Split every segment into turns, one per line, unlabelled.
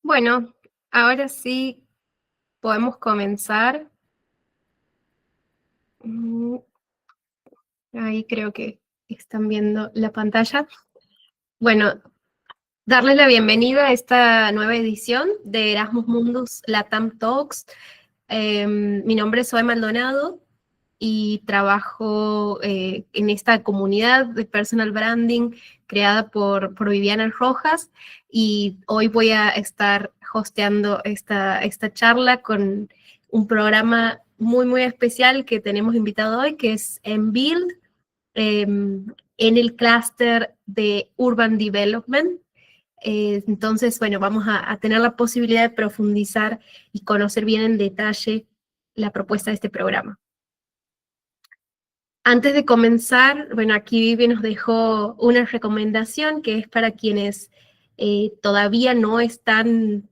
Bueno, ahora sí podemos comenzar. Mm, Ahí creo que están viendo la pantalla. Bueno, darles la bienvenida a esta nueva edición de Erasmus Mundus Latam Talks. Mi nombre es Zoe Maldonado y trabajo en esta comunidad de personal branding creada por Viviana Rojas, y hoy voy a estar hosteando esta charla con un programa muy especial que tenemos invitado hoy, que es MBUILD, en el clúster de Urban Development. Entonces, bueno, vamos a tener la posibilidad de profundizar y conocer bien en detalle la propuesta de este programa. Antes de comenzar, bueno, aquí Vivi nos dejó una recomendación que es para quienes todavía no están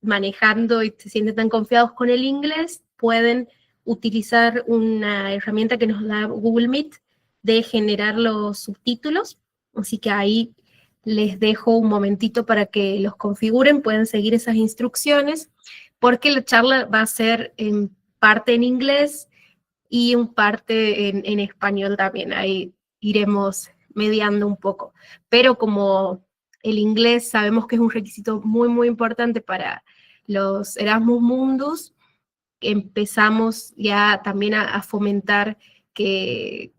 manejando y se sienten tan confiados con el inglés, pueden utilizar una herramienta que nos da Google Meet de generar los subtítulos. Así que ahí les dejo un momentito para que los configuren, pueden seguir esas instrucciones, porque la charla va a ser en parte en inglés y un parte en español también. Ahí iremos mediando un poco. Pero como el inglés sabemos que es un requisito muy importante para los Erasmus Mundus, empezamos ya también a fomentar que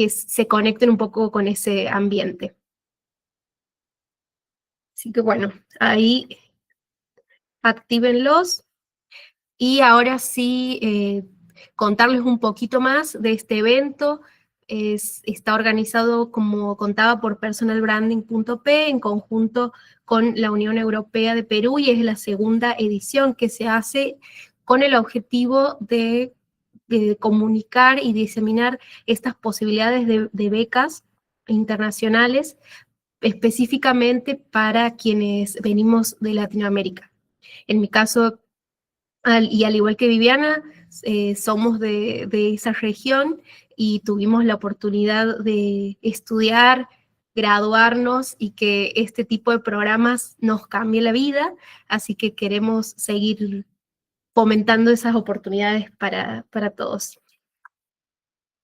se conecten un poco con ese ambiente. Así que bueno, ahí actívenlos. Y ahora sí, contarles un poquito más de este evento. Está organizado, como contaba, por personalbranding.p en conjunto con la Unión Europea de Perú, y es la segunda edición que se hace con el objetivo de comunicar y diseminar estas posibilidades de becas internacionales, específicamente para quienes venimos de Latinoamérica. En mi caso, y al igual que Viviana, somos de esa región y tuvimos la oportunidad de estudiar, graduarnos, y que este tipo de programas nos cambie la vida, así que queremos seguir fomentando esas oportunidades para todos.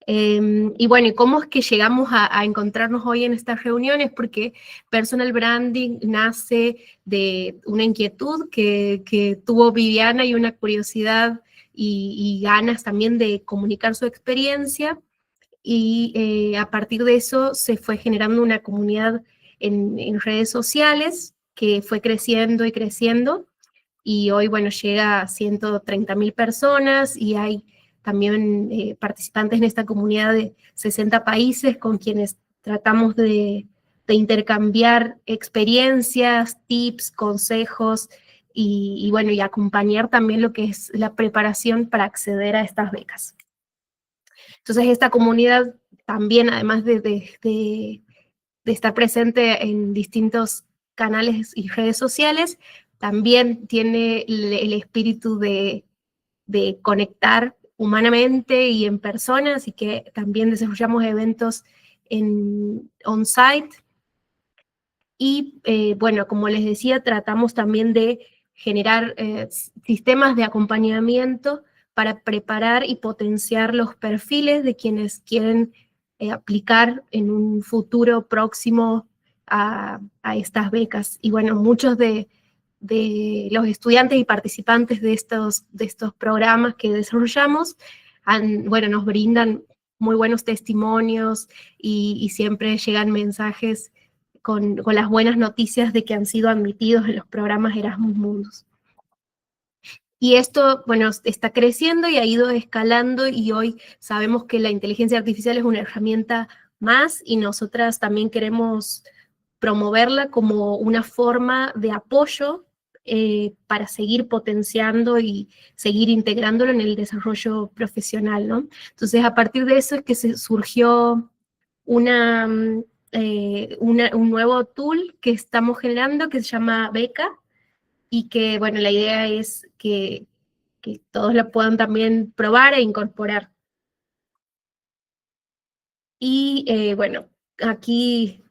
Y bueno, ¿y cómo es que llegamos a encontrarnos hoy en estas reuniones? Porque personal branding nace de una inquietud que tuvo Viviana, y una curiosidad y ganas también de comunicar su experiencia, y a partir de eso se fue generando una comunidad en redes sociales que fue creciendo y creciendo, y hoy, bueno, llega a 130.000 personas, y hay también participantes en esta comunidad de 60 países con quienes tratamos de intercambiar experiencias, tips, consejos, y bueno, y acompañar también lo que es la preparación para acceder a estas becas. Entonces, esta comunidad también, además de estar presente en distintos canales y redes sociales, también tiene el espíritu de conectar humanamente y en persona, así que también desarrollamos eventos en on-site. Y bueno, como les decía, tratamos también de generar sistemas de acompañamiento para preparar y potenciar los perfiles de quienes quieren aplicar en un futuro próximo a estas becas. Y bueno, muchos de los estudiantes y participantes de estos programas que desarrollamos, bueno, nos brindan muy buenos testimonios, y siempre llegan mensajes con las buenas noticias de que han sido admitidos en los programas Erasmus Mundus. Y esto, bueno, está creciendo y ha ido escalando, y hoy sabemos que la inteligencia artificial es una herramienta más, y nosotras también queremos promoverla como una forma de apoyo para seguir potenciando y seguir integrándolo en el desarrollo profesional, ¿no? Entonces, a partir de eso es que se surgió una, un nuevo tool que estamos generando que se llama Beca, y que, bueno, la idea es que todos la puedan también probar e incorporar. Y bueno, aquí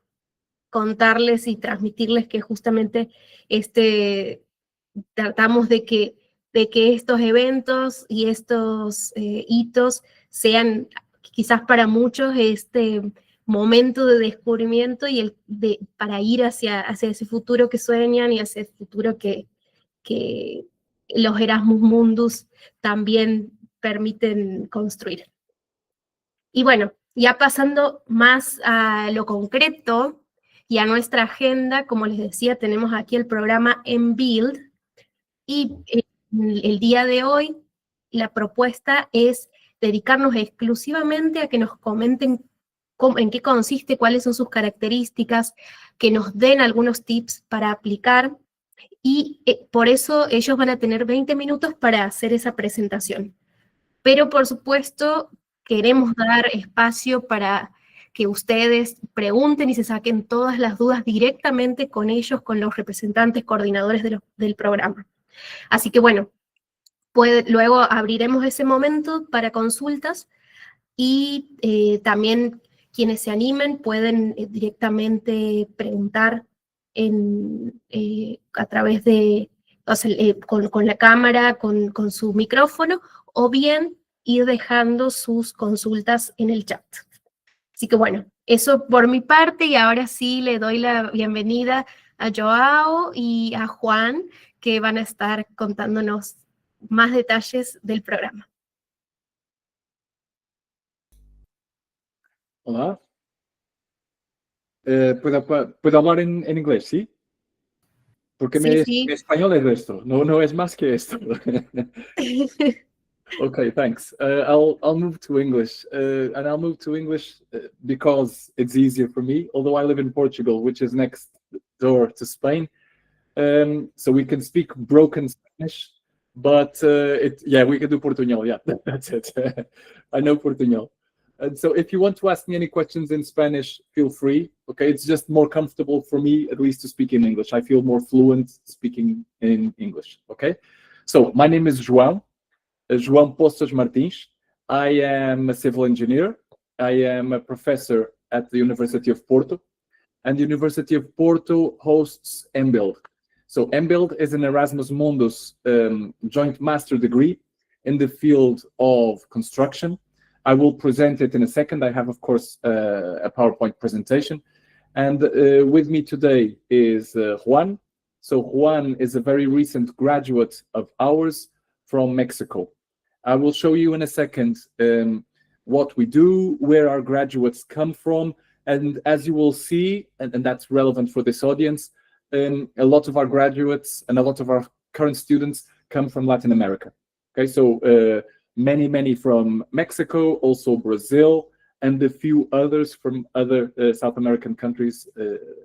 contarles y transmitirles que justamente este tratamos de que estos eventos y estos hitos sean quizás para muchos este momento de descubrimiento y para ir hacia ese futuro que sueñan y hacia el futuro que los Erasmus Mundus también permiten construir. Y bueno, ya pasando más a lo concreto y a nuestra agenda, como les decía, tenemos aquí el programa MBUILD y el día de hoy la propuesta es dedicarnos exclusivamente a que nos comenten en qué consiste, cuáles son sus características, que nos den algunos tips para aplicar y por eso ellos van a tener 20 minutos para hacer esa presentación. Pero por supuesto queremos dar espacio para que ustedes pregunten y se saquen todas las dudas directamente con ellos, con los representantes coordinadores del programa. Así que bueno, luego abriremos ese momento para consultas y también quienes se animen pueden directamente preguntar a través de, o sea, con la cámara, con su micrófono, o bien ir dejando sus consultas en el chat. Así que bueno, eso por mi parte, y ahora sí le doy la bienvenida a Joao y a Juan, que van a estar contándonos más detalles del programa.
Hola. ¿Puedo hablar en inglés, sí? Porque
Sí.
mi español es esto, no es más que esto. Okay, thanks. I'll move to English, and I'll move to English because it's easier for me, although I live in Portugal, which is next door to Spain. So we can speak broken Spanish, but we can do Portuñol, yeah, that's it. I know Portuñol. And so if you want to ask me any questions in Spanish, feel free, okay? It's just more comfortable for me, at least, to speak in English. I feel more fluent speaking in English, okay? So my name is João Postos Martins. I am a civil engineer. I am a professor at the University of Porto, and the University of Porto hosts MBUILD. So MBUILD is an Erasmus Mundus joint master degree in the field of construction. I will present it in a second. I have, of course, a PowerPoint presentation. And with me today is Juan. So Juan is a very recent graduate of ours from Mexico. I will show you in a second what we do, where our graduates come from, and as you will see, and that's relevant for this audience, a lot of our graduates and a lot of our current students come from Latin America. Okay, so many from Mexico, also Brazil, and a few others from other South American countries,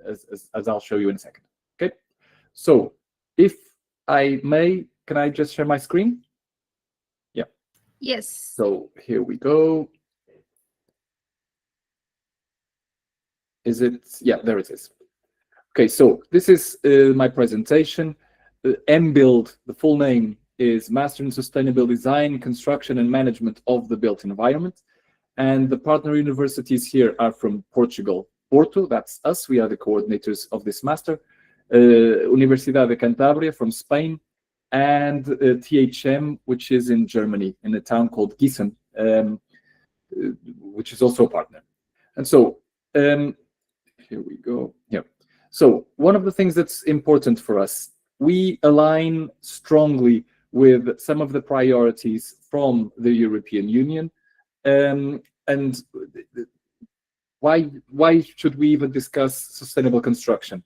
as I'll show you in a second. Okay, so if I may, can I just share my screen? Yeah.
Yes.
So here we go. Is it? Yeah, there it is. Okay, so this is my presentation. MBUILD, the full name is Master in Sustainable Design, Construction and Management of the Built Environment. And the partner universities here are from Portugal. Porto, that's us, we are the coordinators of this master. Universidad de Cantabria from Spain, and THM, which is in Germany, in a town called Gießen, which is also a partner. And so, here we go. Yeah. So one of the things that's important for us, we align strongly with some of the priorities from the European Union. And why should we even discuss sustainable construction?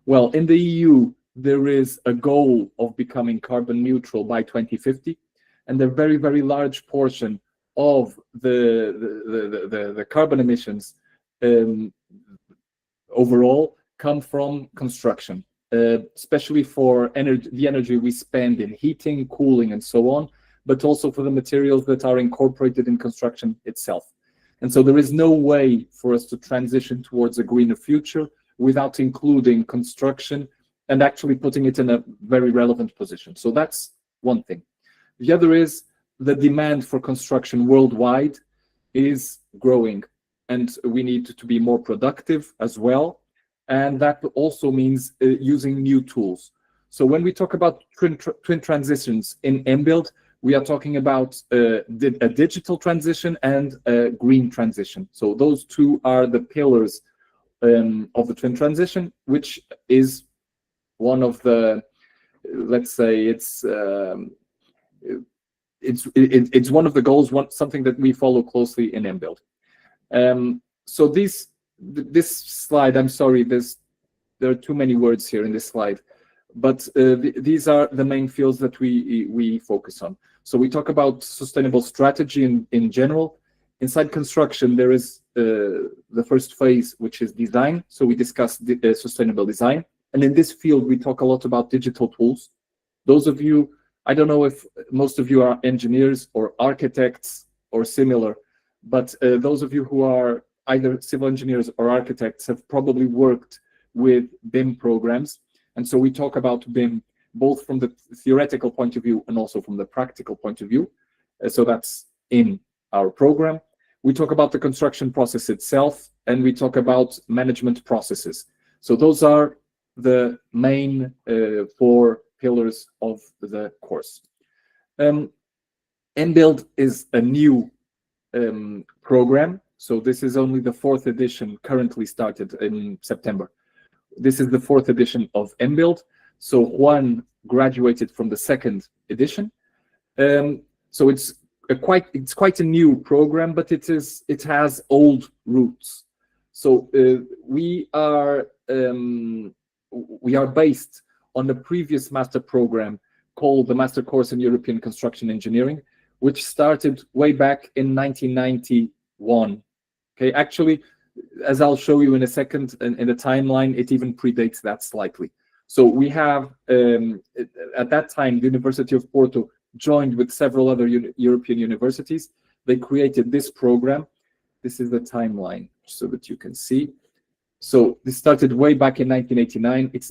Well, in the EU, there is a goal of becoming carbon neutral by 2050, and a very, very large portion of the carbon emissions overall come from construction, especially for the energy we spend in heating, cooling, and so on, but also for the materials that are incorporated in construction itself. And so there is no way for us to transition towards a greener future without including construction and actually putting it in a very relevant position. So that's one thing. The other is the demand for construction worldwide is growing, and we need to be more productive as well. And that also means using new tools. So when we talk about twin transitions in MBUILD, we are talking about a digital transition and a green transition. So those two are the pillars of the twin transition, which is one of the, let's say, it's one of the goals, something that we follow closely in MBUILD. So this slide, I'm sorry, there are too many words here in this slide, but these are the main fields that we focus on. So we talk about sustainable strategy in general. Inside construction, there is the first phase, which is design. So we discuss sustainable design. And in this field, we talk a lot about digital tools. Those of you, I don't know if most of you are engineers or architects or similar, but those of you who are either civil engineers or architects have probably worked with BIM programs. And so we talk about BIM both from the theoretical point of view and also from the practical point of view. So that's in our program. We talk about the construction process itself, and we talk about management processes. So those are the main 4 pillars of the course. MBUILD is a new program. So this is only the 4th edition, currently started in September. This is the 4th edition of MBUILD. So Juan graduated from the 2nd edition. So it's quite a new program, but it has old roots. So we are based on the previous master program called the Master Course in European Construction Engineering, which started way back in 1991. Okay, actually, as I'll show you in a second, in the timeline, it even predates that slightly. So we have, at that time, the University of Porto joined with several other European universities. They created this program. This is the timeline so that you can see. So this started way back in 1989. It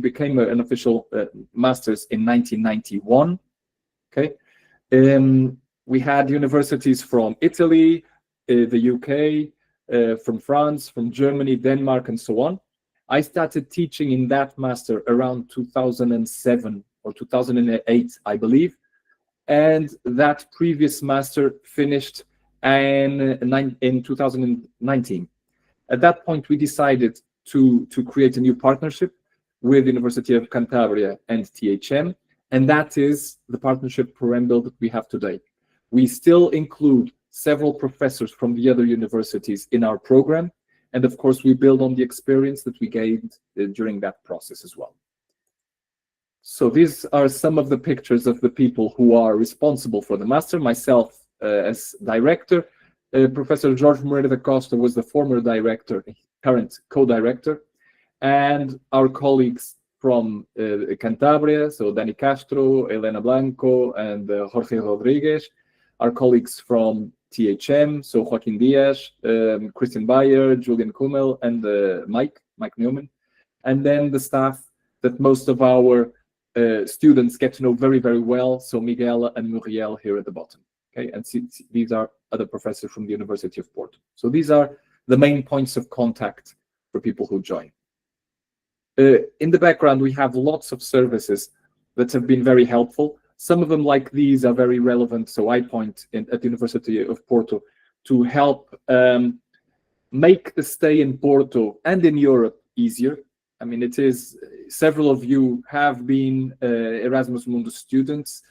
became an official master's in 1991. Okay, we had universities from Italy, the UK, from France, from Germany, Denmark, and so on. I started teaching in that master around 2007 or 2008, I believe. And that previous master finished in 2019. At that point, we decided to create a new partnership with the University of Cantabria and THM, and that is the partnership for MBUILD that we have today. We still include several professors from the other universities in our program, and of course, we build on the experience that we gained during that process as well. So these are some of the pictures of the people who are responsible for the master. Myself as director, Professor Jorge Moreira da Costa was the former director, current co-director, and our colleagues from Cantabria, so Dani Castro, Elena Blanco, and Jorge Rodriguez, our colleagues from THM, so Joaquin Diaz, Christian Bayer, Julian Kummel, and Mike Newman, and then the staff that most of our students get to know very, very well, so Miguel and Muriel here at the bottom. Okay, and these are other professors from the University of Porto. So these are the main points of contact for people who join. In the background, we have lots of services that have been very helpful. Some of them, like these, are very relevant. So I point at the University of Porto to help make the stay in Porto and in Europe easier. I mean, it is, several of you have been Erasmus Mundus students.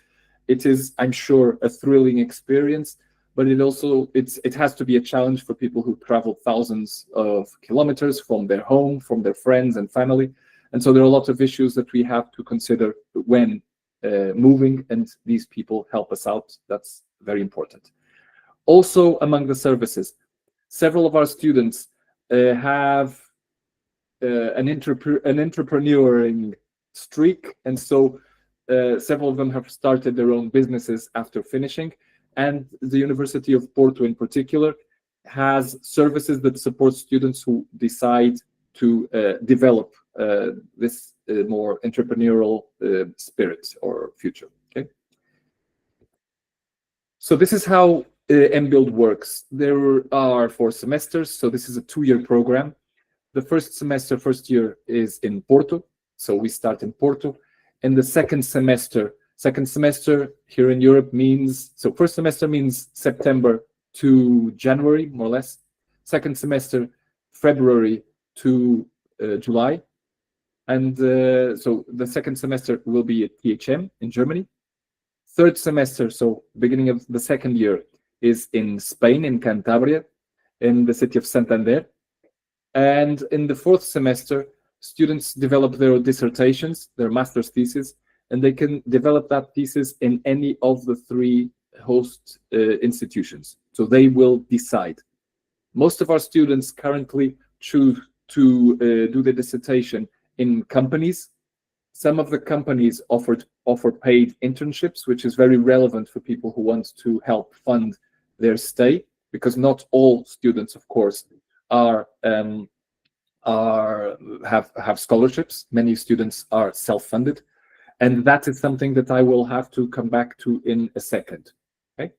It is, I'm sure, a thrilling experience, but it has to be a challenge for people who travel thousands of kilometers from their home, from their friends and family. And so there are a lot of issues that we have to consider when moving, and these people help us out. That's very important. Also, among the services, several of our students have an entrepreneuring streak, and so several of them have started their own businesses after finishing, and the University of Porto in particular has services that support students who decide to develop this more entrepreneurial spirit or future. Okay, so this is how MBUILD works. There are 4 semesters, so this is a 2-year program. The first semester, first year, is in Porto, so we start in Porto. in the second semester. Second semester here in Europe means, so first semester means September to January, more or less. Second semester, February to July. And so the second semester will be at THM in Germany. Third semester, so beginning of the second year, is in Spain, in Cantabria, in the city of Santander. And in the fourth semester, students develop their dissertations, their master's thesis, and they can develop that thesis in any of the three host institutions. So they will decide. Most of our students currently choose to do the dissertation in companies. Some of the companies offer paid internships, which is very relevant for people who want to help fund their stay, because not all students, of course, have scholarships. Many students are self-funded, and that is something that I will have to come back to in a second. Okay.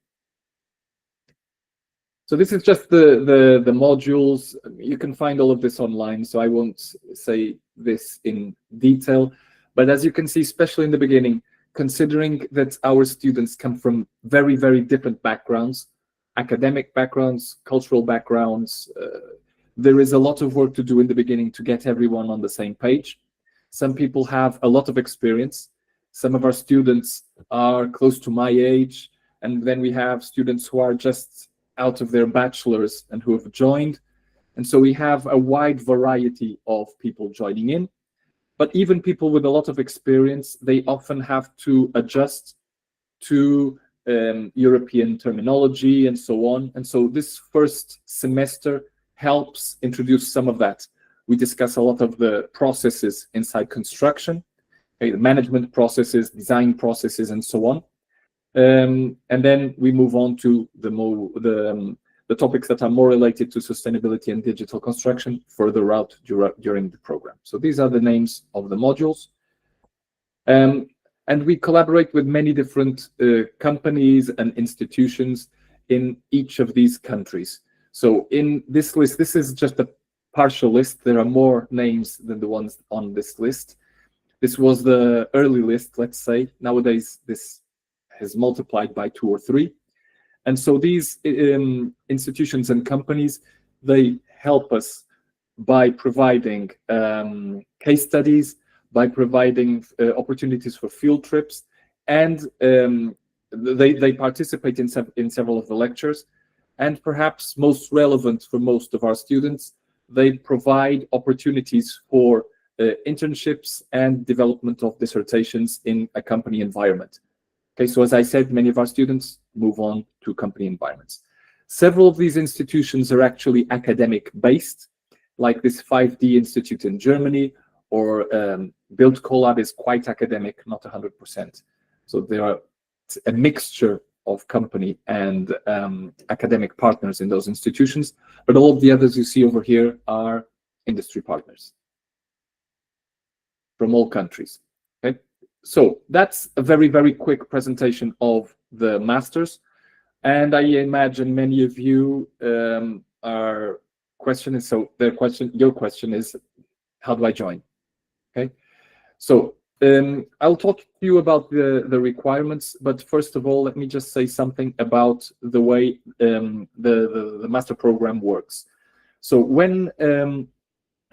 So this is just the modules. You can find all of this online, so I won't say this in detail. But as you can see, especially in the beginning, considering that our students come from very, very different backgrounds, academic backgrounds, cultural backgrounds, there is a lot of work to do in the beginning to get everyone on the same page. Some people have a lot of experience. Some of our students are close to my age, and then we have students who are just out of their bachelor's and who have joined. And so we have a wide variety of people joining in. But even people with a lot of experience, they often have to adjust to European terminology and so on. And so this first semester helps introduce some of that. We discuss a lot of the processes inside construction, the management processes, design processes, and so on. And then we move on to the topics that are more related to sustainability and digital construction further out during the program. So these are the names of the modules. And we collaborate with many different companies and institutions in each of these countries. So in this list, this is just a partial list. There are more names than the ones on this list. This was the early list, let's say. Nowadays, this has multiplied by 2 or 3. And so these institutions and companies, they help us by providing case studies, by providing opportunities for field trips, and they participate in several of the lectures. And perhaps most relevant for most of our students, they provide opportunities for internships and development of dissertations in a company environment. Okay, so as I said, many of our students move on to company environments. Several of these institutions are actually academic-based, like this 5D Institute in Germany, or Build Collab is quite academic, not 100%. So there are a mixture of company and academic partners in those institutions, but all of the others you see over here are industry partners from all countries. Okay. So that's a very, very quick presentation of the masters. And I imagine many of you are questioning, so your question is, how do I join? Okay, so I'll talk to you about the requirements, but first of all, let me just say something about the way the master program works. So when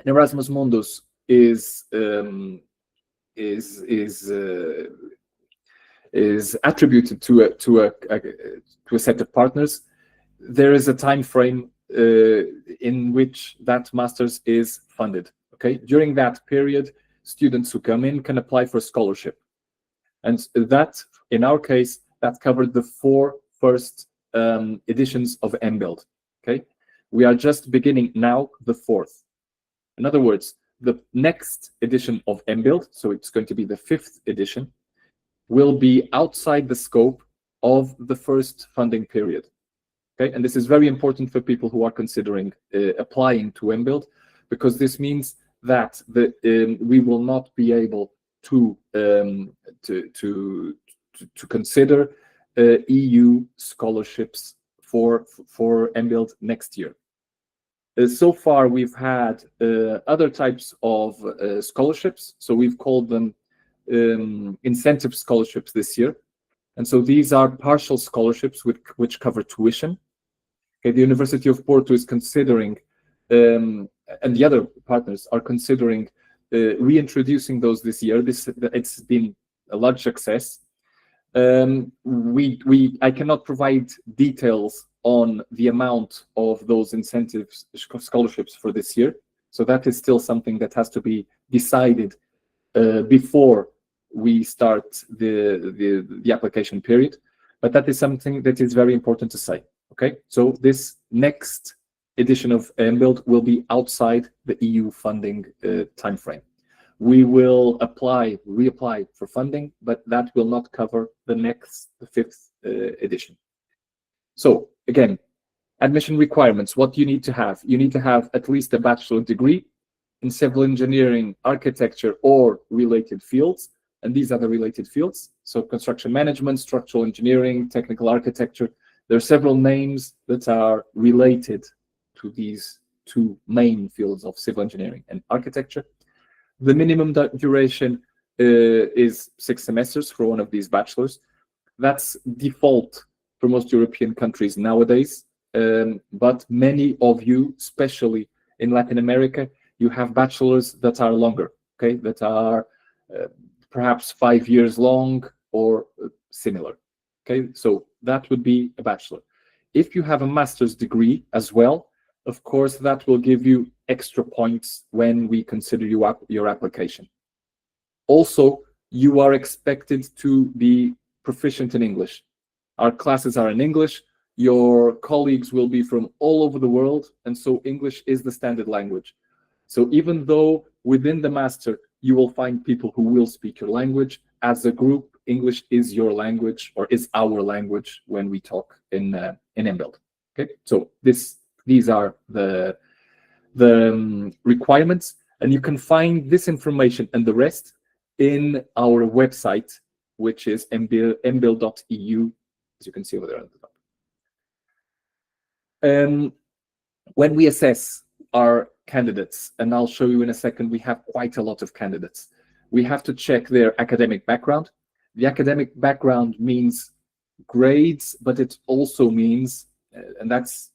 Erasmus Mundus is attributed to a set of partners, there is a time frame in which that master's is funded. Okay, during that period, students who come in can apply for scholarship, and that, in our case, that covered the 4 first editions of MBUILD. Okay, we are just beginning now the 4th. In other words, the next edition of MBUILD, so it's going to be the 5th edition, will be outside the scope of the first funding period. Okay, and this is very important for people who are considering applying to MBUILD, because this means that we will not be able to consider EU scholarships for MBUILD next year. So far, we've had other types of scholarships. So we've called them incentive scholarships this year. And so these are partial scholarships which cover tuition. Okay, the University of Porto is considering, and the other partners are considering reintroducing those this year. It's been a large success. I cannot provide details on the amount of those incentives scholarships for this year. So that is still something that has to be decided before we start the application period. But that is something that is very important to say. Okay, so this next edition of MBUILD will be outside the EU funding timeframe. We will reapply for funding, but that will not cover the fifth edition. So again, admission requirements, what you need to have. You need to have at least a bachelor degree in civil engineering, architecture, or related fields. And these are the related fields. So construction management, structural engineering, technical architecture. There are several names that are related to these two main fields of civil engineering and architecture. The minimum duration is 6 semesters for one of these bachelors. That's default for most European countries nowadays. But many of you, especially in Latin America, you have bachelors that are longer, okay, that are perhaps 5 years long or similar. Okay, so that would be a bachelor. If you have a master's degree as well, of course, that will give you extra points when we consider your application. Also, you are expected to be proficient in English. Our classes are in English. Your colleagues will be from all over the world, and so English is the standard language. So even though within the master you will find people who will speak your language, as a group, English is your language, or is our language when we talk in MBUILD. Okay, so these are the requirements, and you can find this information and the rest in our website, which is mbuild.eu, as you can see over there at the top. When we assess our candidates, and I'll show you in a second, we have quite a lot of candidates. We have to check their academic background. The academic background means grades, but it also means, and that's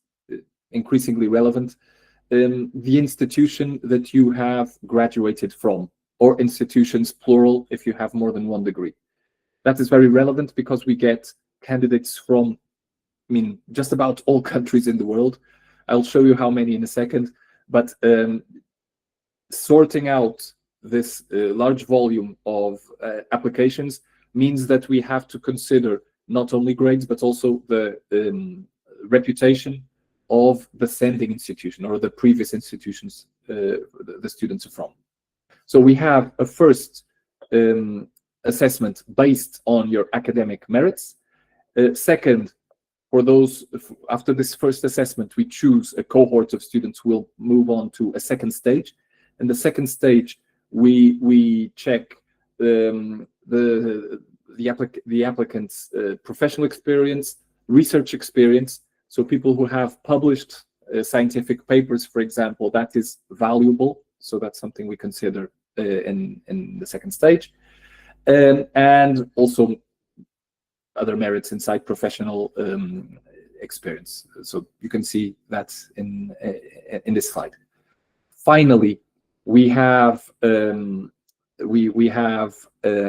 increasingly relevant, the institution that you have graduated from, or institutions plural if you have more than one degree. That is very relevant because we get candidates from, just about all countries in the world. I'll show you how many in a second, but sorting out this large volume of applications means that we have to consider not only grades, but also the reputation of the sending institution or the previous institutions the students are from. So we have a first assessment based on your academic merits. Second, for those, after this first assessment, we choose a cohort of students who will move on to a second stage. In the second stage, we check the applicant's professional experience, research experience. So people who have published scientific papers, for example, that is valuable. So that's something we consider in the second stage. And also other merits inside professional experience. So you can see that in this slide. Finally, we have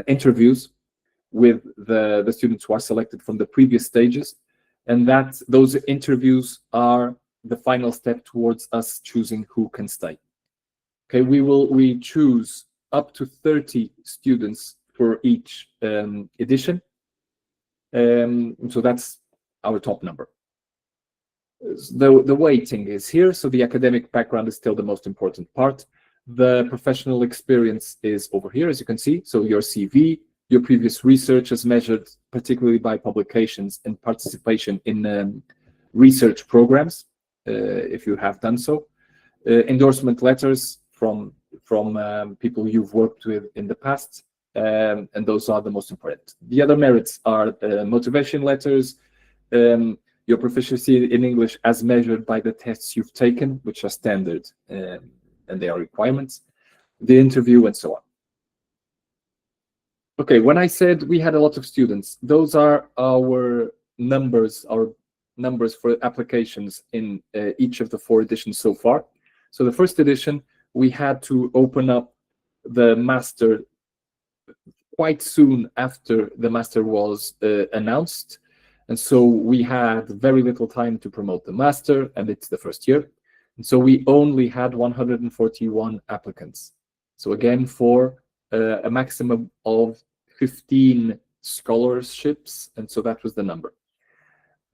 interviews with the students who are selected from the previous stages, and that those interviews are the final step towards us choosing who can stay. Okay, we choose up to 30 students for each edition. So that's our top number. The weighting is here, so the academic background is still the most important part. The professional experience is over here, as you can see. So your CV, your previous research is measured particularly by publications and participation in research programs, if you have done so. Endorsement letters from people you've worked with in the past, and those are the most important. The other merits are motivation letters, your proficiency in English as measured by the tests you've taken, which are standard and they are requirements, the interview, and so on. Okay, when I said we had a lot of students, those are our numbers for applications in each of the 4 editions so far. So the first edition, we had to open up the master quite soon after the master was announced. And so we had very little time to promote the master, and it's the first year. And so we only had 141 applicants. So again, for a maximum of 15 scholarships, and so that was the number.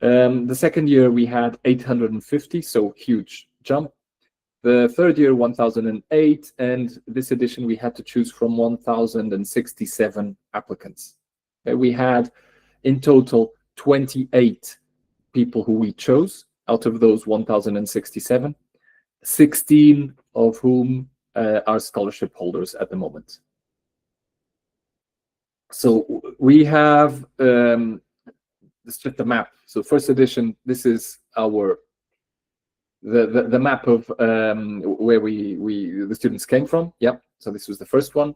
The second year we had 850, so huge jump. The third year 1008, and this edition we had to choose from 1067 applicants. We had in total 28 people who we chose out of those 1067, 16 of whom are scholarship holders at the moment. So we have, it's just a map. So first edition, this is our, the map of where the students came from. Yep, so this was the first one.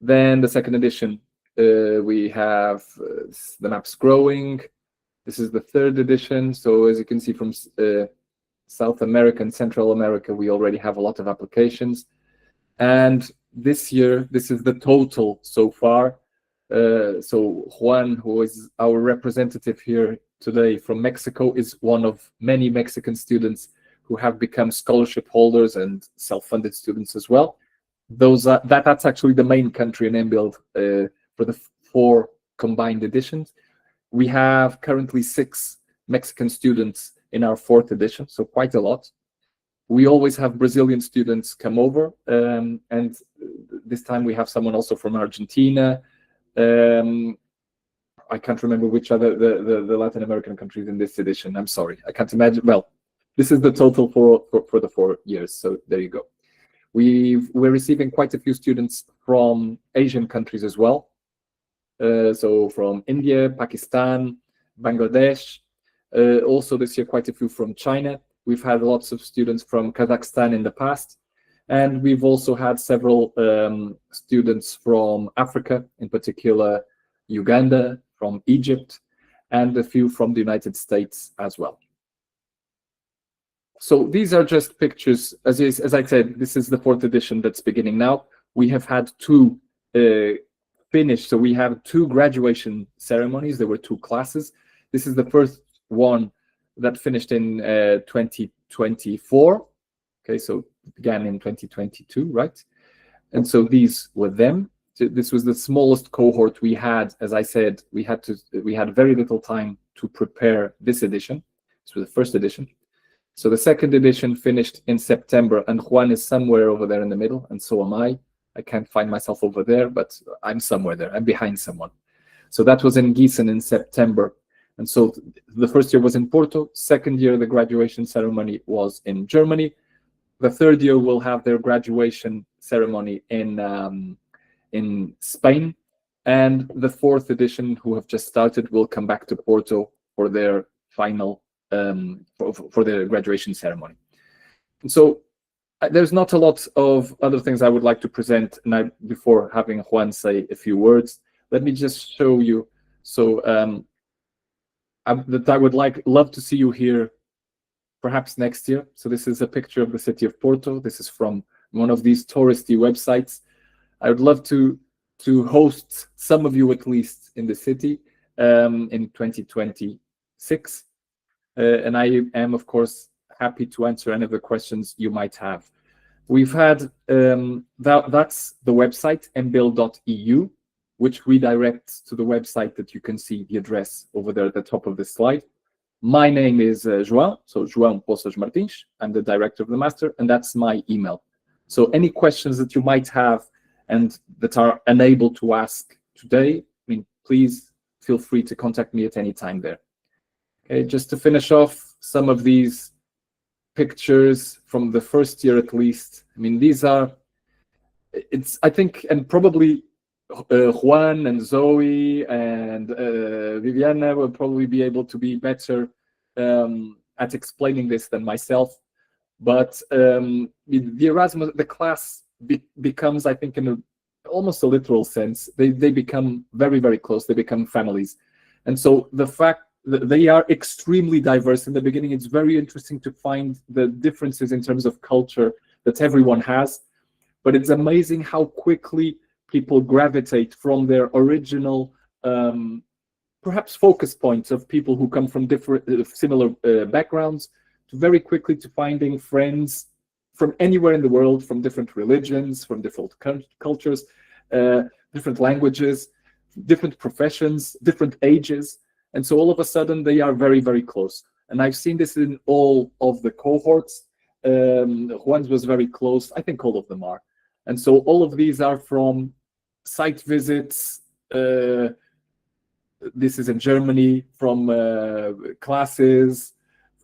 Then the second edition, we have the maps growing. This is the third edition. So as you can see from South America and Central America, we already have a lot of applications. And this year, this is the total so far. So Juan, who is our representative here today from Mexico, is one of many Mexican students who have become scholarship holders and self-funded students as well. That's actually the main country in MBUILD for the 4 combined editions. We have currently 6 Mexican students in our 4th edition, so quite a lot. We always have Brazilian students come over, and this time we have someone also from Argentina. I can't remember which other the Latin American countries in this edition. I'm sorry, I can't imagine. Well, this is the total for the 4 years, so there you go. We're receiving quite a few students from Asian countries as well. So from India, Pakistan, Bangladesh. Also this year, quite a few from China. We've had lots of students from Kazakhstan in the past. And we've also had several students from Africa, in particular Uganda, from Egypt, and a few from the United States as well. So these are just pictures. As I said, this is the 4th edition that's beginning now. We have had 2 finished. So we have 2 graduation ceremonies. There were 2 classes. This is the first one that finished in 2024. Okay, so it began in 2022, right? And so these were them. This was the smallest cohort we had. As I said, we had very little time to prepare this edition. This was the first edition. So the second edition finished in September, and Juan is somewhere over there in the middle, and so am I. I can't find myself over there, but I'm somewhere there. I'm behind someone. So that was in Gießen in September. And so the first year was in Porto. Second year, the graduation ceremony was in Germany. The third year will have their graduation ceremony in Spain. And the 4th edition, who have just started, will come back to Porto for their final, for their graduation ceremony. And so there's not a lot of other things I would like to present before having Juan say a few words. Let me just show you. So that I would love to see you here perhaps next year. So this is a picture of the city of Porto. This is from one of these touristy websites. I would love to host some of you at least in the city in 2026. And I am, of course, happy to answer any of the questions you might have. We've had, that's the website, mbuild.eu, which redirects to the website that you can see the address over there at the top of the slide. My name is João, so João Poças Martins. I'm the director of the master, and that's my email. So any questions that you might have and that are unable to ask today, please feel free to contact me at any time there. Okay, just to finish off, some of these pictures from the first year at least. These are, I think, and probably Juan and Zoe and Viviana will probably be able to be better at explaining this than myself. But the Erasmus, the class becomes, I think, in almost a literal sense, they become very, very close. They become families. And so the fact that they are extremely diverse in the beginning, it's very interesting to find the differences in terms of culture that everyone has. But it's amazing how quickly people gravitate from their original, perhaps focus points of people who come from different, similar backgrounds, to very quickly to finding friends from anywhere in the world, from different religions, from different cultures, different languages, different professions, different ages. And so all of a sudden they are very, very close. And I've seen this in all of the cohorts. Juan's was very close. I think all of them are. And so all of these are from site visits. This is in Germany, from classes,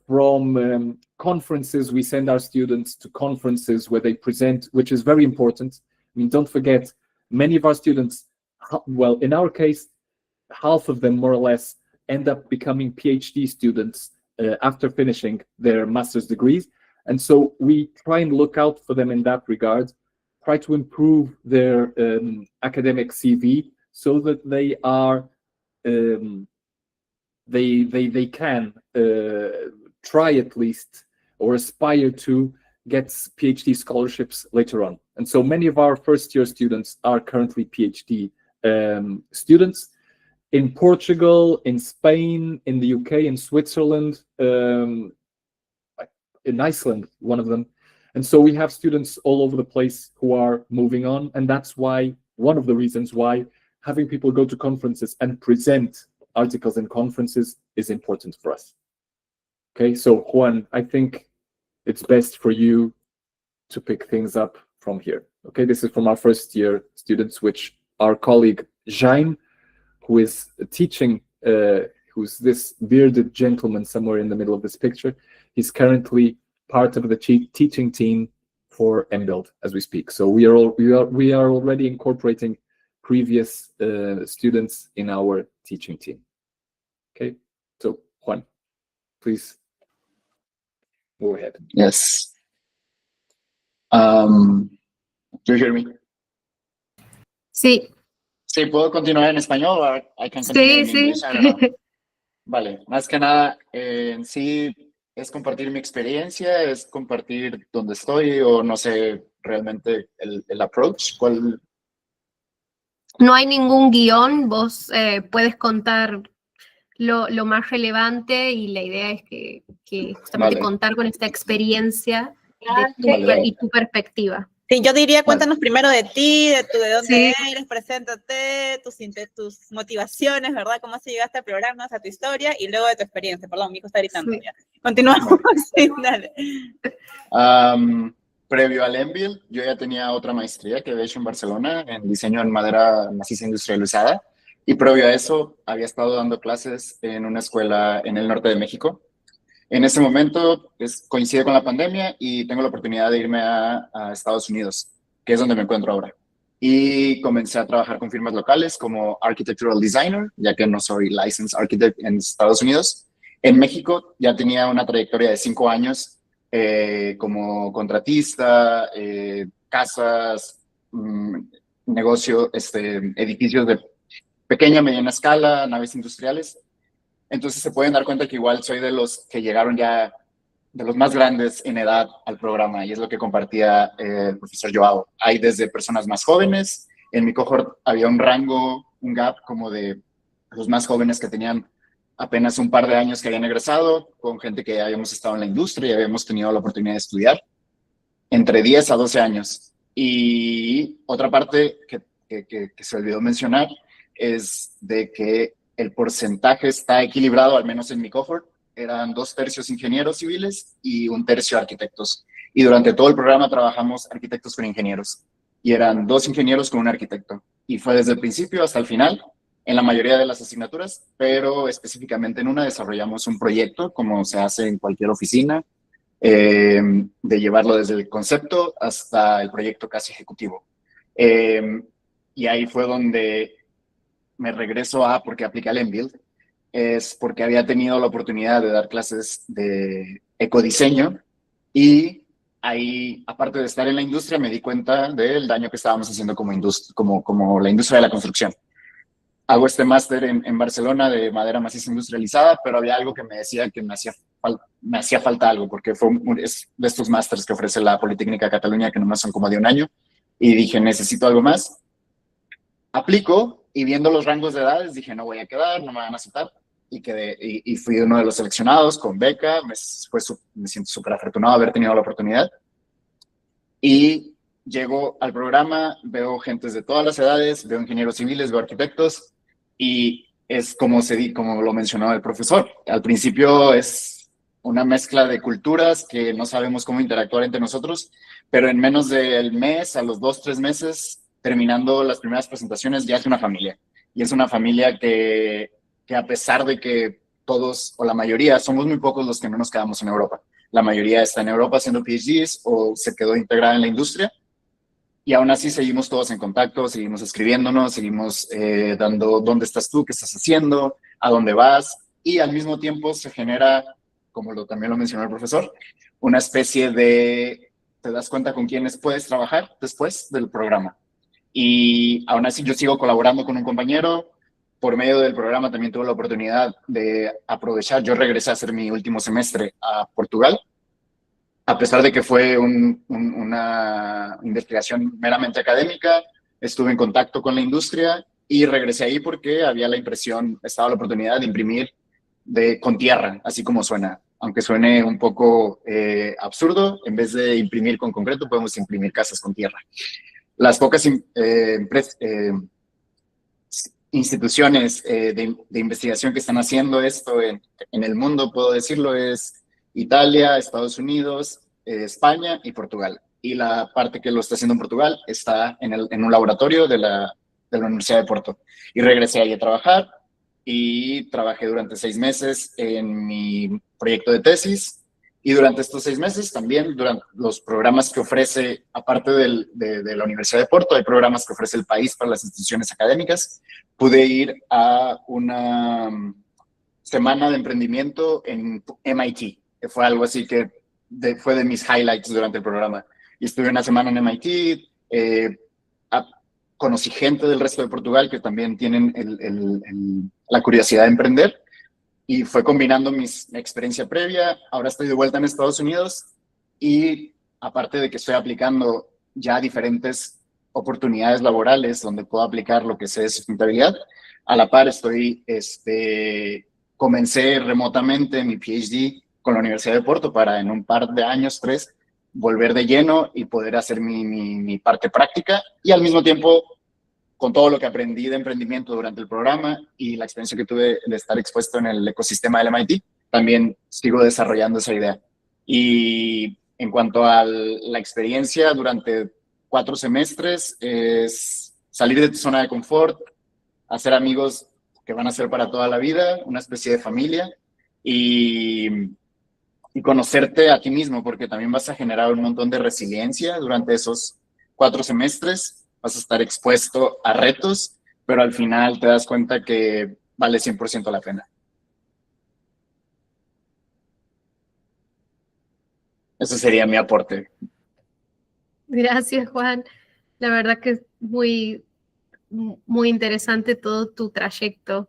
from conferences. We send our students to conferences where they present, which is very important. I mean, don't forget, many of our students, well, in our case, half of them more or less end up becoming PhD students after finishing their master's degrees. And so we try and look out for them in that regard, try to improve their academic CV so that they are, they can try at least, or aspire to get PhD scholarships later on. And so many of our first year students are currently PhD students in Portugal, in Spain, in the UK, in Switzerland, in Iceland, one of them. And so we have students all over the place who are moving on. And that's why, one of the reasons why having people go to conferences and present articles in conferences is important for us. Okay, so Juan, I think it's best for you to pick things up from here. Okay, this is from our first year students, which our colleague Jaime, who is teaching, who's this bearded gentleman somewhere in the middle of this picture, he's currently part of the teaching team for MBUILD as we speak. So we are already incorporating previous students in our teaching team. Okay, so Juan, please go ahead.
Yes. Do you hear me?
Sí.
Sí, ¿puedo continuar en español o I can continue in English? I don't know. Vale, más que nada, en sí es compartir mi experiencia, es compartir dónde estoy o no sé realmente el approach. ¿Cuál?
No hay ningún guión, vos puedes contar lo más relevante y la idea es que justamente
Vale.
contar con esta experiencia y tu perspectiva.
Sí, yo diría, cuéntanos primero de ti, de dónde
Sí.
eres, preséntate, tus motivaciones, ¿verdad? Cómo se llegaste al programa, a tu historia, y luego de tu experiencia. Perdón, mi hijo está gritando.
Sí.
Ya. Continuamos. Sí, dale.
Previo al MBUILD, yo ya tenía otra maestría que había hecho en Barcelona, en diseño en madera maciza industrializada, y previo a eso había estado dando clases en una escuela en el norte de México. En ese momento coincide con la pandemia y tengo la oportunidad de irme a Estados Unidos, que es donde me encuentro ahora. Y comencé a trabajar con firmas locales como architectural designer, ya que no soy licensed architect en Estados Unidos. En México ya tenía una trayectoria de 5 años como contratista, casas, negocio, edificios de pequeña, mediana escala, naves industriales. Entonces se pueden dar cuenta que igual soy de los que llegaron ya, de los más grandes en edad al programa, y es lo que compartía el profesor Joao. Hay desde personas más jóvenes, en mi cohort había un rango, un gap como de los más jóvenes que tenían apenas un par de años que habían egresado, con gente que ya habíamos estado en la industria y habíamos tenido la oportunidad de estudiar, entre 10 a 12 años. Y otra parte que se olvidó mencionar es de que el porcentaje está equilibrado, al menos en mi cohort. Eran 2/3 ingenieros civiles y 1/3 arquitectos. Y durante todo el programa trabajamos arquitectos con ingenieros. Y eran 2 ingenieros con un arquitecto. Y fue desde el principio hasta el final, en la mayoría de las asignaturas, pero específicamente en una desarrollamos un proyecto, como se hace en cualquier oficina, de llevarlo desde el concepto hasta el proyecto casi ejecutivo. Y ahí fue donde me regreso a por qué apliqué al MBUILD, es porque había tenido la oportunidad de dar clases de ecodiseño y ahí, aparte de estar en la industria, me di cuenta del daño que estábamos haciendo como la industria de la construcción. Hago este máster en Barcelona de madera maciza industrializada, pero había algo que me decía que me hacía falta algo, porque es de estos másters que ofrece la Politécnica de Cataluña, que nomás son como de un año, y dije, necesito algo más. Aplico, y viendo los rangos de edades, dije, no voy a quedar, no me van a aceptar, y quedé, y fui uno de los seleccionados con beca. Me siento súper afortunado de haber tenido la oportunidad. Y llego al programa, veo gentes de todas las edades, veo ingenieros civiles, veo arquitectos, y es como lo mencionó el profesor. Al principio es una mezcla de culturas que no sabemos cómo interactuar entre nosotros, pero en menos del mes, a los 2-3 meses, terminando las primeras presentaciones, ya es una familia. Y es una familia que a pesar de que todos, o la mayoría, somos muy pocos los que no nos quedamos en Europa. La mayoría está en Europa haciendo PhDs o se quedó integrada en la industria. Y aún así seguimos todos en contacto, seguimos escribiéndonos, seguimos dando dónde estás tú, qué estás haciendo, a dónde vas. Y al mismo tiempo se genera, como también lo mencionó el profesor, una especie de, te das cuenta con quiénes puedes trabajar después del programa. Y aún así yo sigo colaborando con un compañero. Por medio del programa también tuve la oportunidad de aprovechar. Yo regresé a hacer mi último semestre a Portugal. A pesar de que fue una investigación meramente académica, estuve en contacto con la industria y regresé ahí porque había estaba la oportunidad de imprimir con tierra, así como suena. Aunque suene un poco absurdo, en vez de imprimir con concreto, podemos imprimir casas con tierra. Las pocas instituciones de investigación que están haciendo esto en el mundo, puedo decirlo, es Italia, Estados Unidos, España y Portugal. Y la parte que lo está haciendo en Portugal está en un laboratorio de la Universidad de Porto. Y regresé ahí a trabajar y trabajé durante 6 meses en mi proyecto de tesis. Y durante estos 6 meses también, durante los programas que ofrece, aparte de la Universidad de Porto, hay programas que ofrece el país para las instituciones académicas. Pude ir a una semana de emprendimiento en MIT, que fue algo así que fue de mis highlights durante el programa. Y estuve una semana en MIT, conocí gente del resto de Portugal que también tienen la curiosidad de emprender, y fue combinando mi experiencia previa. Ahora estoy de vuelta en Estados Unidos y aparte de que estoy aplicando ya diferentes oportunidades laborales donde puedo aplicar lo que sé de sustentabilidad, a la par comencé remotamente mi PhD con la Universidad de Porto para en un par de años, 3, volver de lleno y poder hacer mi parte práctica, y al mismo tiempo, con todo lo que aprendí de emprendimiento durante el programa y la experiencia que tuve de estar expuesto en el ecosistema del MIT, también sigo desarrollando esa idea. Y en cuanto a la experiencia durante 4 semestres, es salir de tu zona de confort, hacer amigos que van a ser para toda la vida, una especie de familia, y conocerte a ti mismo, porque también vas a generar un montón de resiliencia durante esos 4 semestres. Vas a estar expuesto a retos, pero al final te das cuenta que vale 100% la pena. Ese sería mi aporte.
Gracias, Juan. La verdad que es muy interesante todo tu trayecto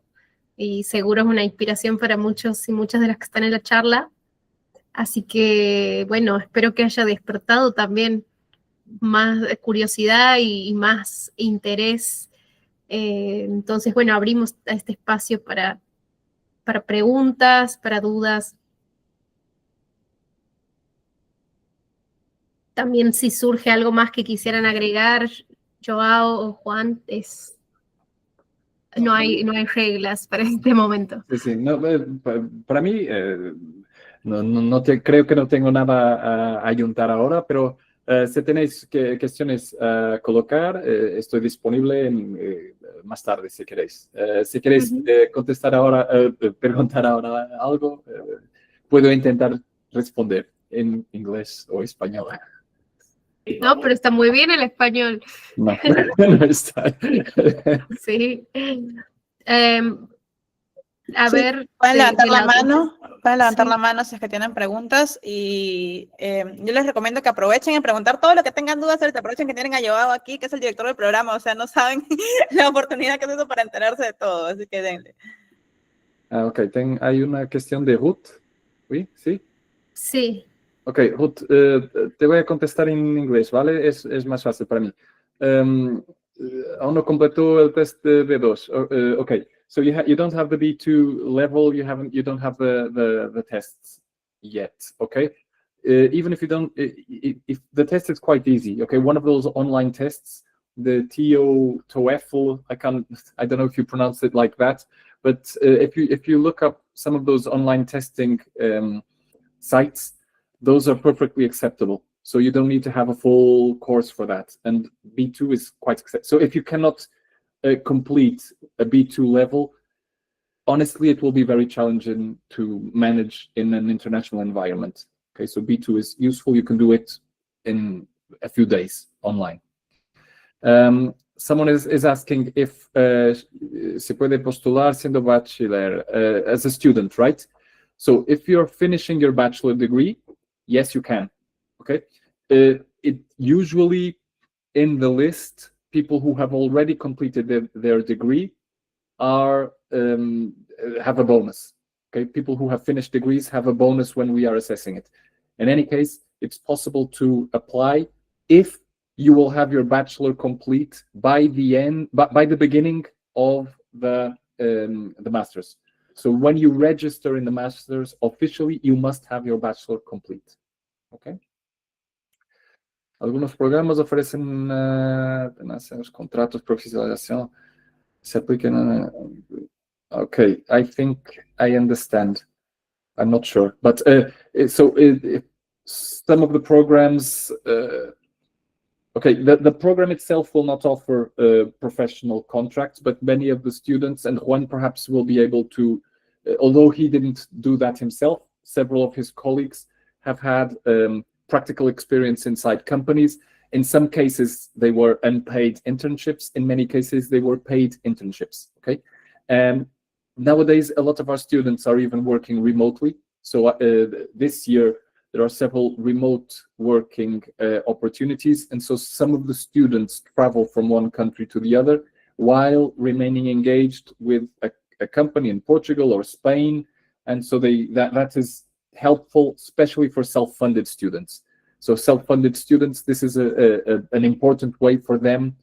y seguro es una inspiración para muchos y muchas de las que están en la charla. Así que, bueno, espero que haya despertado también más curiosidad y más interés. Entonces, bueno, abrimos este espacio para preguntas, para dudas. También si surge algo más que quisieran agregar, Joao o Juan, no hay reglas para este momento.
Sí, no, para mí, creo que no tengo nada a ayuntar ahora, pero si tenéis cuestiones a colocar, estoy disponible más tarde si queréis. Si queréis contestar ahora, preguntar ahora algo, puedo intentar responder en inglés o español.
No, pero está muy bien el español.
No, no está.
Sí. A ver.
¿Pueden levantar la mano? Pueden levantar
Sí.
la mano si es que tienen preguntas y yo les recomiendo que aprovechen en preguntar todo lo que tengan dudas, ahorita aprovechen que tienen a Joao aquí, que es el director del programa, o sea, no saben la oportunidad que es eso para enterarse de todo, así que denle.
Ok, hay una cuestión de Ruth. ¿Sí? ¿Sí?
Sí.
Ok, Ruth, te voy a contestar en inglés, ¿vale? Es más fácil para mí. Aún no completó el test de B2. Okay, so you don't have the B2 level. You don't have the tests yet. Okay, even if you don't, if the test is quite easy. Okay, one of those online tests, the TOEFL. I don't know if you pronounce it like that, but if you look up some of those online testing sites, those are perfectly acceptable. So you don't need to have a full course for that. And B2 is quite acceptable. So if you cannot complete a B2 level, honestly, it will be very challenging to manage in an international environment. Okay, so B2 is useful. You can do it in a few days online. Someone is asking if se puede postular siendo bachelor as a student, right? So if you're finishing your bachelor degree, yes, you can. Okay. It usually in the list, people who have already completed their degree are have a bonus. Okay, people who have finished degrees have a bonus when we are assessing it. In any case, it's possible to apply if you will have your bachelor complete by the beginning of the masters. So when you register in the masters officially, you must have your bachelor complete. Okay. Algunos programas ofrecen los contratos de profesionalización. Se aplican. Okay, I think I understand. I'm not sure, but some of the programs. Okay, the program itself will not offer professional contracts, but many of the students, and Juan perhaps will be able to, although he didn't do that himself, several of his colleagues have had practical experience inside companies. In some cases, they were unpaid internships. In many cases, they were paid internships, okay? And nowadays, a lot of our students are even working remotely. So this year, there are several remote working opportunities. And so some of the students travel from one country to the other while remaining engaged with a company in Portugal or Spain. And so that is helpful, especially for self-funded students. So self-funded students, this is an important way for them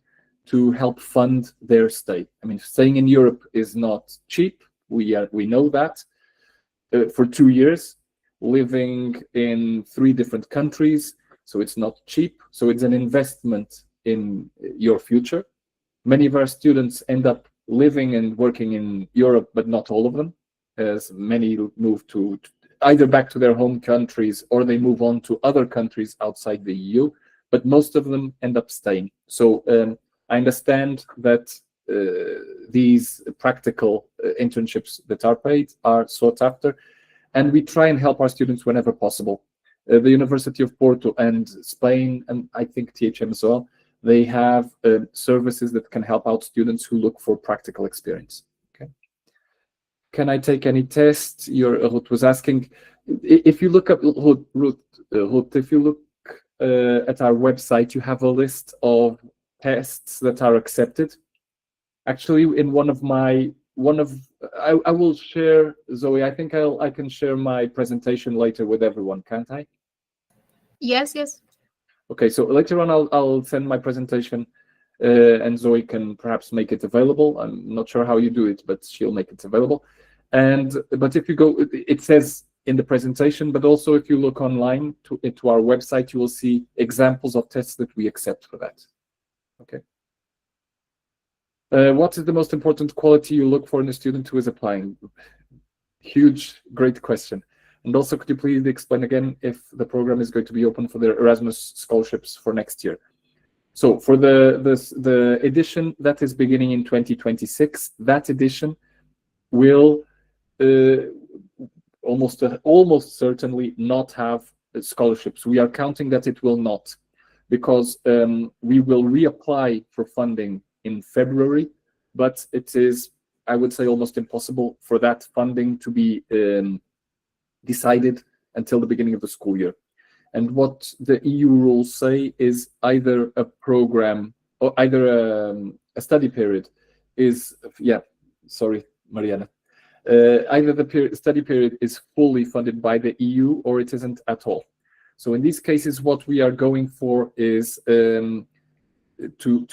to help fund their stay. I mean, staying in Europe is not cheap. We know that. For 2 years, living in 3 different countries, so it's not cheap. So it's an investment in your future. Many of our students end up living and working in Europe, but not all of them, as many move to either back to their home countries or they move on to other countries outside the EU, but most of them end up staying. So I understand that these practical internships that are paid are sought after, and we try and help our students whenever possible. The University of Porto and Spain, and I think THM as well, they have services that can help out students who look for practical experience. Okay. Can I take any tests? Ruth was asking. If you look up, Ruth, if you look at our website, you have a list of tests that are accepted. Actually, in I will share, Zoe. I think I can share my presentation later with everyone, can't I?
Yes.
Okay, so later on I'll send my presentation, and Zoe can perhaps make it available. I'm not sure how you do it, but she'll make it available. But if you go, it says in the presentation, but also if you look online to our website, you will see examples of tests that we accept for that. Okay. What is the most important quality you look for in a student who is applying? Great question. And also, could you please explain again if the program is going to be open for the Erasmus scholarships for next year? So for the edition that is beginning in 2026, that edition will almost certainly not have scholarships. We are counting that it will not, because we will reapply for funding in February, but it is, I would say, almost impossible for that funding to be decided until the beginning of the school year. And what the EU rules say is either a program or either a study period is, sorry, Mariana. Either the study period is fully funded by the EU or it isn't at all. So in these cases, what we are going for is to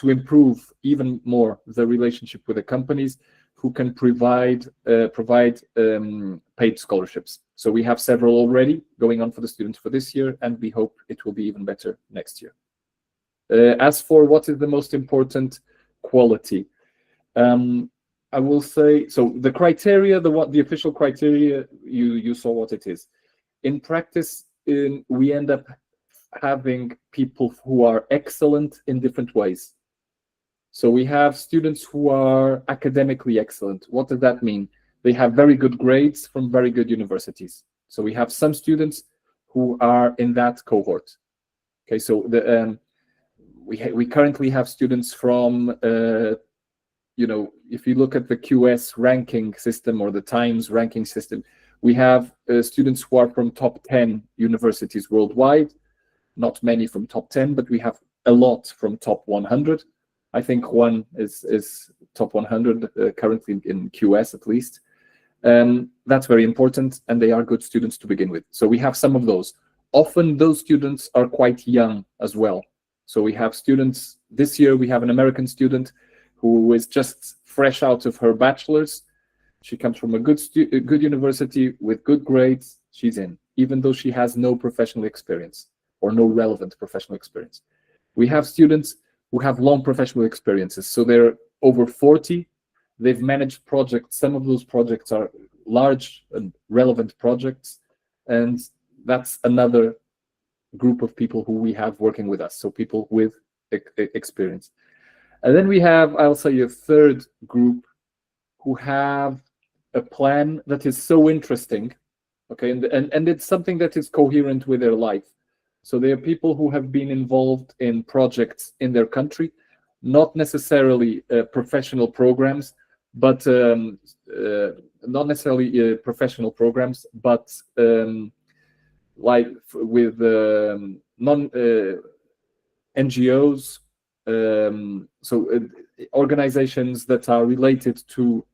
improve even more the relationship with the companies who can provide paid scholarships. So we have several already going on for the students for this year, and we hope it will be even better next year. As for what is the most important, quality. I will say, so the criteria, the official criteria, you saw what it is. In practice, we end up having people who are excellent in different ways. So we have students who are academically excellent. What does that mean? They have very good grades from very good universities. So we have some students who are in that cohort. Okay, so we currently have students from, if you look at the QS ranking system or the Times ranking system, we have students who are from top 10 universities worldwide. Not many from top 10, but we have a lot from top 100. I think one is top 100 currently in QS at least. That's very important, and they are good students to begin with. So we have some of those. Often those students are quite young as well. So we have students, this year we have an American student who is just fresh out of her bachelor's. She comes from a good university with good grades. She's in, even though she has no professional experience or no relevant professional experience. We have students who have long professional experiences. So they're over 40. They've managed projects. Some of those projects are large and relevant projects. And that's another group of people who we have working with us. So people with experience. And then we have, I'll say, a third group who have a plan that is so interesting, okay, and it's something that is coherent with their life. So they are people who have been involved in projects in their country, not necessarily professional programs, but not necessarily professional programs, but like with NGOs, so organizations that are related to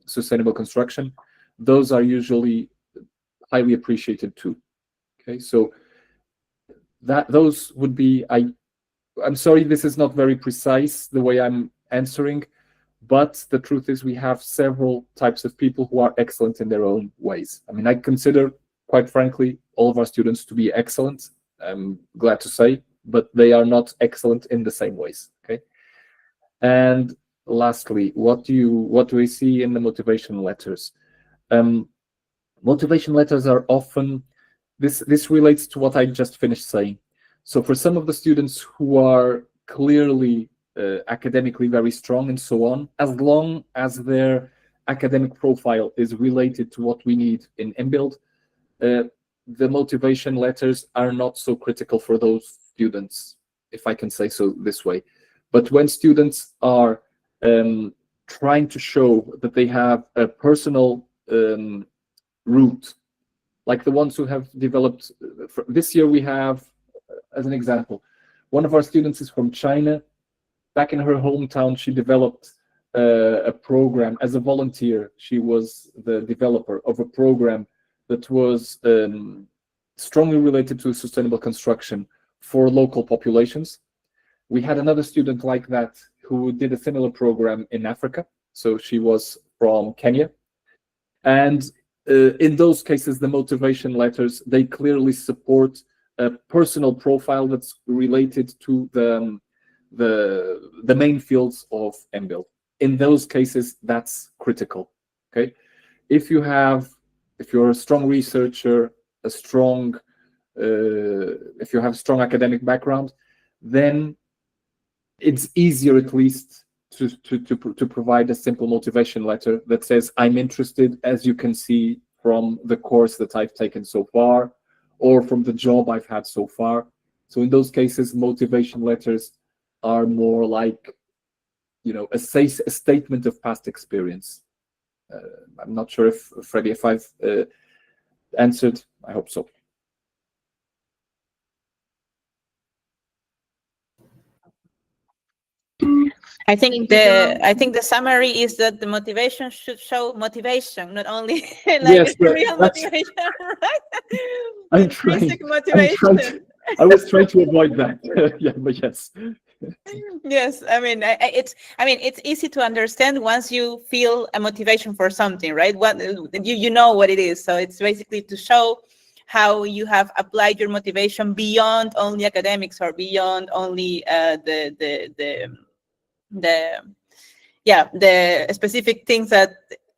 sustainable construction. Those are usually highly appreciated too. Okay, so those would be, I'm sorry, this is not very precise the way I'm answering, but the truth is we have several types of people who are excellent in their own ways. I mean, I consider, quite frankly, all of our students to be excellent, I'm glad to say, but they are not excellent in the same ways, okay? And lastly, what do we see in the motivation letters? Motivation letters are often, this relates to what I just finished saying. So for some of the students who are clearly academically very strong and so on, as long as their academic profile is related to what we need in MBUILD, the motivation letters are not so critical for those students, if I can say so this way. But when students are trying to show that they have a personal route, like the ones who have developed, this year we have, as an example, one of our students is from China. Back in her hometown, she developed a program as a volunteer. She was the developer of a program that was strongly related to sustainable construction for local populations. We had another student like that who did a similar program in Africa. So she was from Kenya. And in those cases, the motivation letters, they clearly support a personal profile that's related to the main fields of MBUILD. In those cases, that's critical, okay? If you're a strong researcher, if you have a strong academic background, then it's easier at least to provide a simple motivation letter that says, I'm interested, as you can see from the course that I've taken so far, or from the job I've had so far. So in those cases, motivation letters are more like, a statement of past experience. I'm not sure if, Freddie, if I've answered? I hope so.
I think the summary is that the motivation should show motivation, not only like
Yes,
real motivation, right?
I'm
Intrinsic
trying,
motivation.
I was trying to avoid that. Yeah, but yes.
Yes, I mean, it's easy to understand once you feel a motivation for something, right? What you know what it is. So it's basically to show how you have applied your motivation beyond only academics or beyond only the specific things that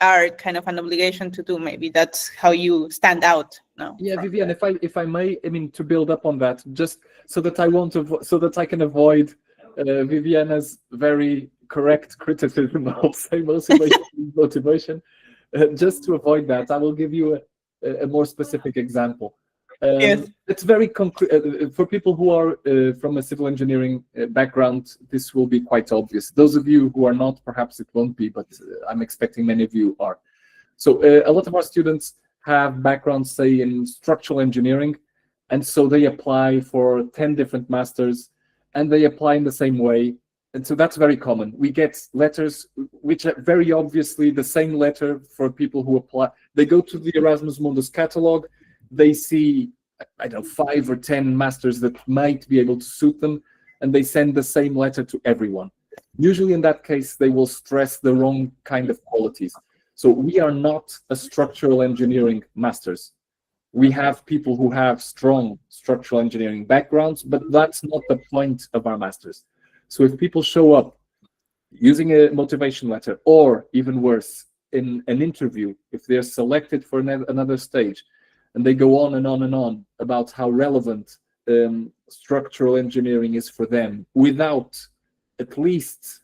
are kind of an obligation to do. Maybe that's how you stand out. No.
Yeah, Vivian, if I may, I mean, to build up on that, just so that I can avoid Viviana's very correct criticism of say motivation. Just to avoid that, I will give you a more specific example.
Yes.
It's very concrete for people who are from a civil engineering background. This will be quite obvious. Those of you who are not, perhaps it won't be, but I'm expecting many of you are. So a lot of our students have backgrounds, say, in structural engineering, and so they apply for 10 different masters, and they apply in the same way. And so that's very common. We get letters which are very obviously the same letter for people who apply. They go to the Erasmus Mundus catalog, they see, I don't know, 5 or 10 masters that might be able to suit them, and they send the same letter to everyone. Usually in that case, they will stress the wrong kind of qualities. So we are not a structural engineering masters. We have people who have strong structural engineering backgrounds, but that's not the point of our masters. So if people show up using a motivation letter, or even worse, in an interview, if they're selected for another stage, and they go on and on and on about how relevant structural engineering is for them, without at least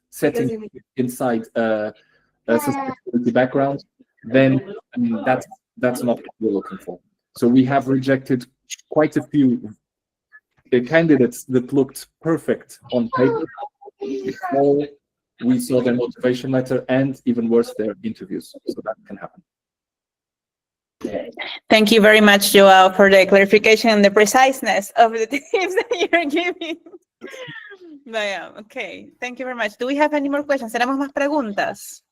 setting inside a sustainability background, then I mean, that's not what we're looking for. So we have rejected quite a few candidates that looked perfect on paper before we saw their motivation letter, and even worse, their interviews. So that can happen.
Thank you very much, Joao, for the clarification and the preciseness of the tips that you're giving. Vaya, okay, thank you very much. Do we have any more questions? ¿Tenemos más preguntas?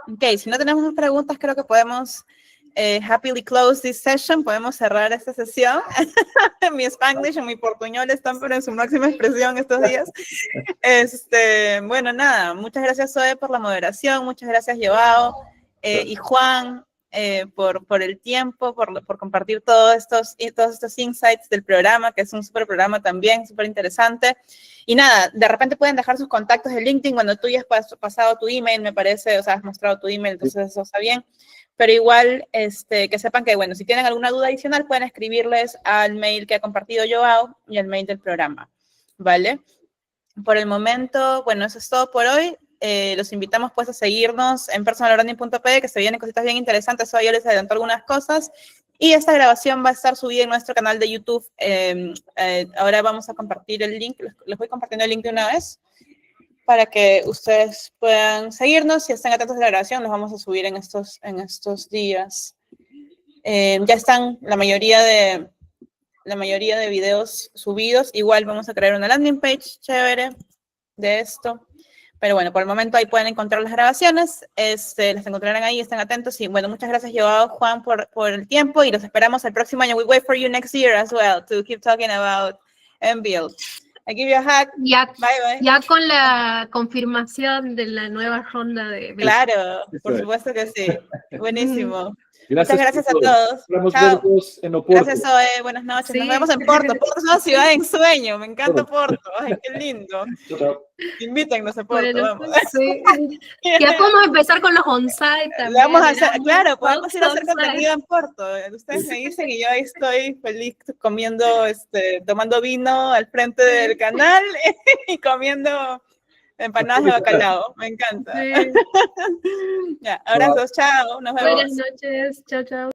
Ok, si no tenemos más preguntas, creo que podemos happily close this session. Podemos cerrar esta sesión. Mi Spanglish y mi portuñol están pero en su máxima expresión estos días. Bueno, nada, muchas gracias, Zoe, por la moderación. Muchas gracias, Joao y Juan, por el tiempo, por compartir todos estos insights del programa, que es un súper programa también, súper interesante. Y nada, de repente pueden dejar sus contactos de LinkedIn cuando tú ya has pasado tu email, me parece, o sea, has mostrado tu email, entonces eso está bien. Pero igual, que sepan que, bueno, si tienen alguna duda adicional, pueden escribirles al mail que ha compartido Joao y al mail del programa, ¿vale? Por el momento, bueno, eso es todo por hoy. Los invitamos pues a seguirnos en personalbranding.pe, que se vienen cositas bien interesantes. Hoy yo les adelanto algunas cosas. Y esta grabación va a estar subida en nuestro canal de YouTube. Ahora vamos a compartir el link. Les voy compartiendo el link de una vez para que ustedes puedan seguirnos y estén atentos a la grabación. Los vamos a subir en estos días. Ya están la mayoría de videos subidos. Igual vamos a crear una landing page chévere de esto. Pero bueno, por el momento ahí pueden encontrar las grabaciones, las encontrarán ahí, estén atentos. Y bueno, muchas gracias, Joao, Juan, por el tiempo, y los esperamos el próximo año. We wait for you next year as well to keep talking about MBUILD. I give you a hug.
Ya,
bye, bye.
Ya con la confirmación de la nueva ronda de...
Claro, por supuesto que sí. Buenísimo.
Gracias,
muchas gracias a todos.
Chao. En Oporto.
Gracias, Zoe. Buenas noches.
Sí.
Nos vemos en Porto. Porto es una ciudad de ensueño. Me encanta Porto. Ay, qué lindo.
Chao.
Invítennos a Porto,
Bueno,
vamos.
sí. Ya podemos empezar con los on-site también.
Vamos a hacer, claro, podemos ir a hacer
on-site.
contenido en Porto. Ustedes me dicen y yo ahí estoy feliz comiendo, tomando vino al frente del canal y comiendo empanadas de bacalao. Me encanta.
Sí.
Ya, abrazos, chao. Nos vemos.
Buenas noches. Chao, chao.